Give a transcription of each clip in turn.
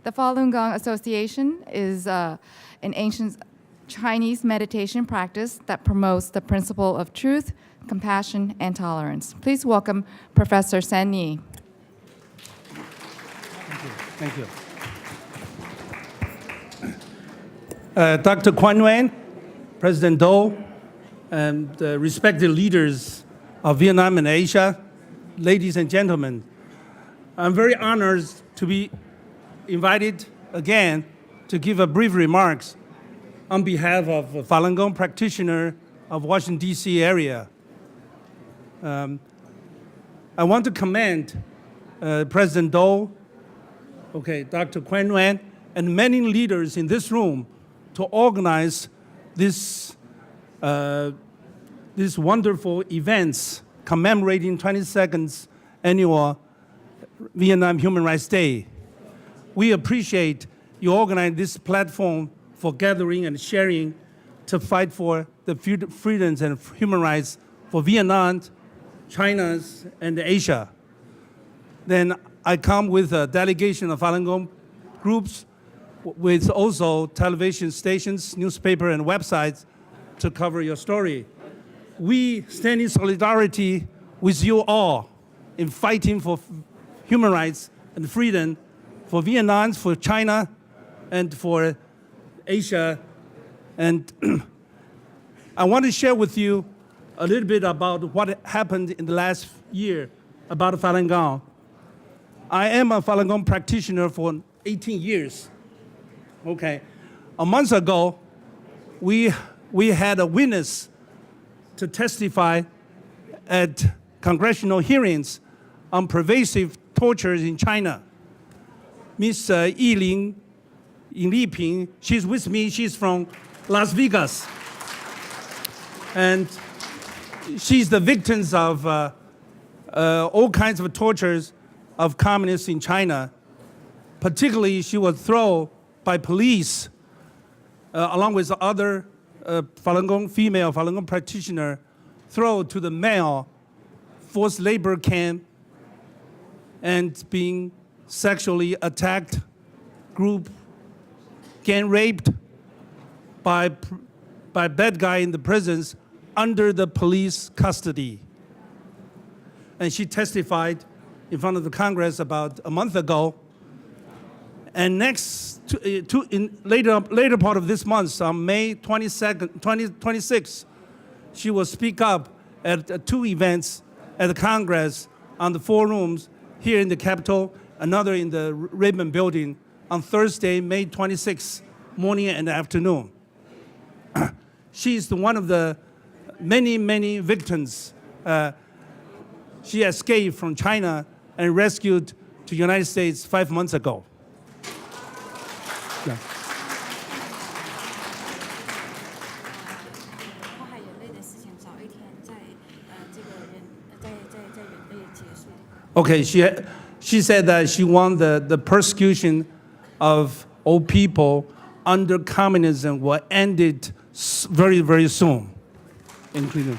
The Falun Gong Association is an ancient Chinese meditation practice that promotes the principle of truth, compassion, and tolerance. Please welcome Professor San Ni. Thank you. Dr. Quan Nguyen, President Do, and respected leaders of Vietnam and Asia, ladies and gentlemen, I'm very honored to be invited again to give a brief remarks on behalf of Falun Gong practitioner of Washington, D.C. area. I want to commend President Do, Dr. Quan Nguyen, and many leaders in this room to organize this wonderful events commemorating 22nd annual Vietnam Human Rights Day. We appreciate you organize this platform for gathering and sharing to fight for the freedoms and human rights for Vietnam, China, and Asia. Then I come with a delegation of Falun Gong groups with also television stations, newspaper, and websites to cover your story. We stand in solidarity with you all in fighting for human rights and freedom for Vietnam, for China, and for Asia. And I want to share with you a little bit about what happened in the last year about Falun Gong. I am a Falun Gong practitioner for 18 years. A month ago, we had a witness to testify at congressional hearings on pervasive tortures in China. Miss Ying Liping, she's with me, she's from Las Vegas. And she's the victim of all kinds of tortures of communists in China. Particularly, she was thrown by police along with other female Falun Gong practitioner, thrown to the male forced labor camp and being sexually attacked, gang raped by bad guy in the prisons under the police custody. And she testified in front of the Congress about a month ago. And in later part of this month, on May 26th, she will speak up at two events at the Congress on the 4 rooms here in the Capitol, another in the Raymond Building on Thursday, May 26th, morning and afternoon. She's one of the many victims. She escaped from China and rescued to the United States 5 months ago. Yeah. Okay, she said that she wants the persecution of all people under communism will end it very soon, including.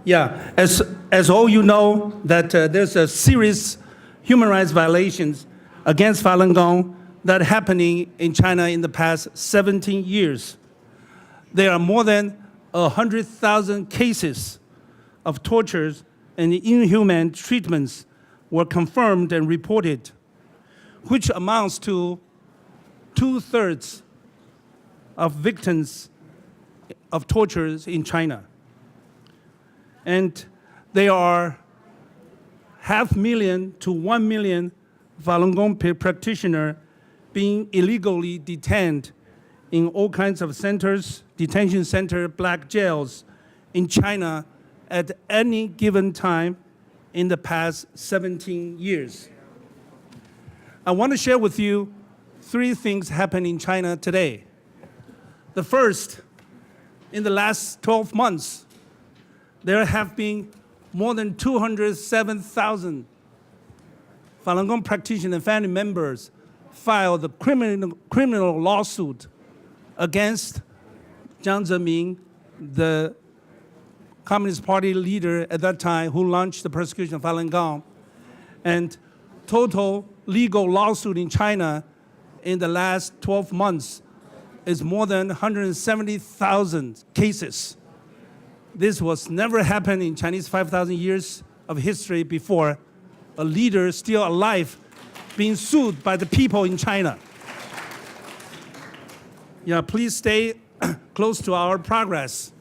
Yeah, as all you know, that there's a serious human rights violations against Falun Gong that happening in China in the past 17 years. There are more than 100,000 cases of tortures and inhuman treatments were confirmed and reported, which amounts to 2/3 of victims of tortures in China. And there are 500,000 to 1 million Falun Gong practitioners being illegally detained in all kinds of centers, detention center, black jails in China at any given time in the past 17 years. I want to share with you 3 things happening in China today. The first, in the last 12 months, there have been more than 207,000 Falun Gong practitioners and family members filed a criminal lawsuit against Jiang Zemin, the Communist Party leader at that time who launched the persecution of Falun Gong. And total legal lawsuit in China in the last 12 months is more than 170,000 cases. This was never happened in Chinese 5,000 years of history before. A leader still alive being sued by the people in China. Yeah, please stay close to our progress.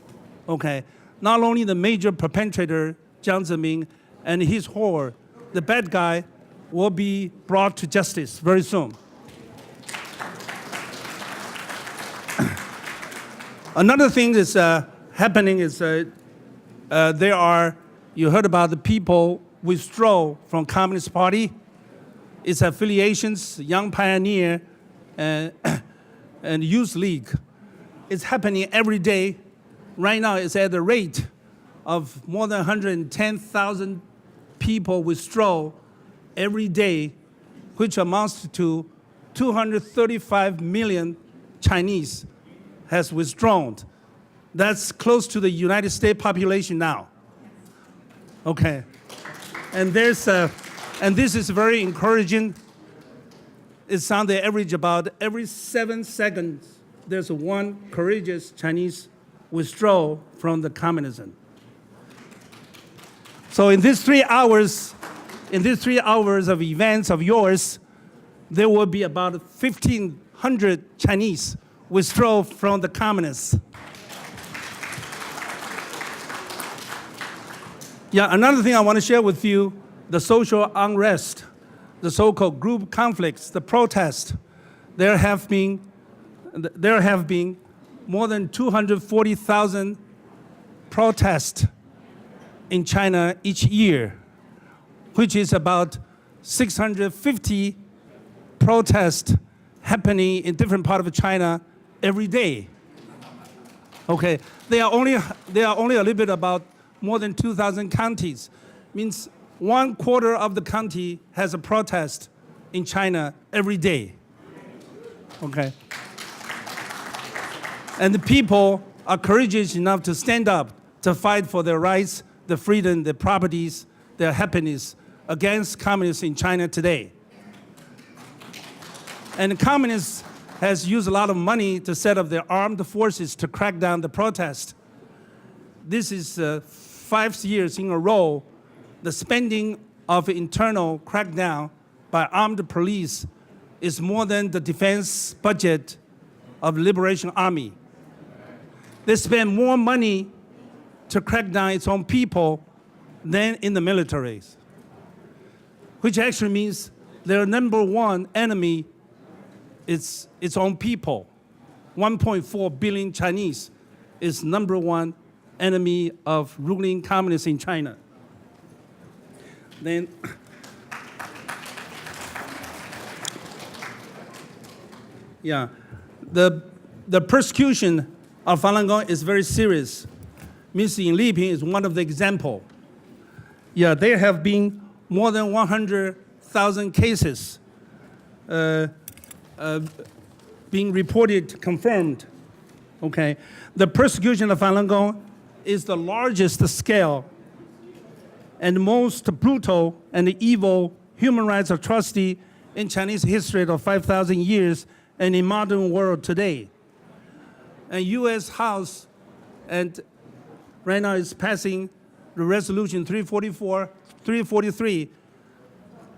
Okay, not only the major perpetrator, Jiang Zemin, and his whore, the bad guy, will be brought to justice very soon. Another thing is happening is there are, you heard about the people withdraw from Communist Party, its affiliations, Young Pioneer, and Youth League. It's happening every day. Right now, it's at the rate of more than 110,000 people withdraw every day, which amounts to 235 million Chinese has withdrawn. That's close to the United States population now. Okay, and this is very encouraging. It's on the average about every 7 seconds, there's one courageous Chinese withdraw from the communism. So in these 3 hours of events of yours, there will be about 1,500 Chinese withdraw from the communists. Yeah, another thing I want to share with you, the social unrest, the so-called group conflicts, the protests. There have been more than 240,000 protests in China each year, which is about 650 protests happening in different parts of China every day. Okay, they are only a little bit about more than 2,000 counties. Means 1/4 of the county has a protest in China every day. Okay. And the people are courageous enough to stand up to fight for their rights, their freedom, their properties, their happiness against communists in China today. And the communists has used a lot of money to set up their armed forces to crack down the protest. This is 5 years in a row, the spending of internal crackdown by armed police is more than the defense budget of the Liberation Army. They spend more money to crack down its own people than in the militaries, which actually means their number one enemy is its own people. 1.4 billion Chinese is number one enemy of ruling communists in China. Then, yeah, the persecution of Falun Gong is very serious. Ms. Ying Liping is one of the examples. Yeah, there have been more than 100,000 cases being reported, confirmed. Okay, the persecution of Falun Gong is the largest scale and most brutal and evil human rights atrocity in Chinese history of 5,000 years and in modern world today. And U.S. House and right now is passing the resolution 343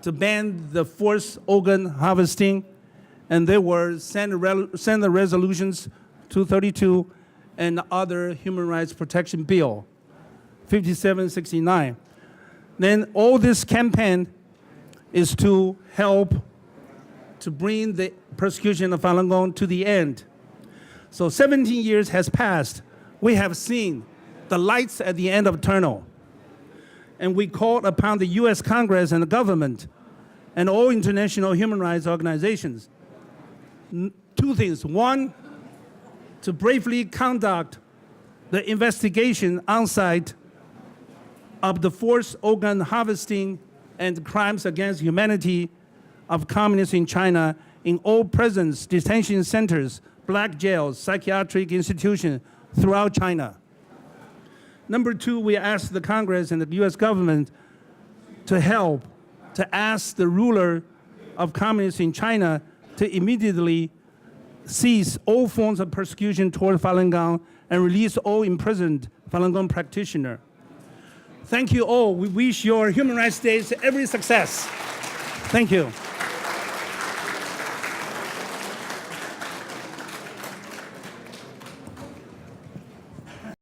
to ban the forced organ harvesting, and they were send the resolutions 232 and other human rights protection bill 5769. Then all this campaign is to help to bring the persecution of Falun Gong to the end. So 17 years has passed. We have seen the lights at the end of the tunnel. And we called upon the US Congress and the government and all international human rights organizations. 2 things. One, to bravely conduct the investigation on site of the forced organ harvesting and crimes against humanity of communists in China in all prisons, detention centers, black jails, psychiatric institutions throughout China. Number two, we ask the Congress and the U.S. government to help to ask the ruler of communists in China to immediately cease all forms of persecution toward Falun Gong and release all imprisoned Falun Gong practitioners. Thank you all. We wish your Human Rights Days every success. Thank you.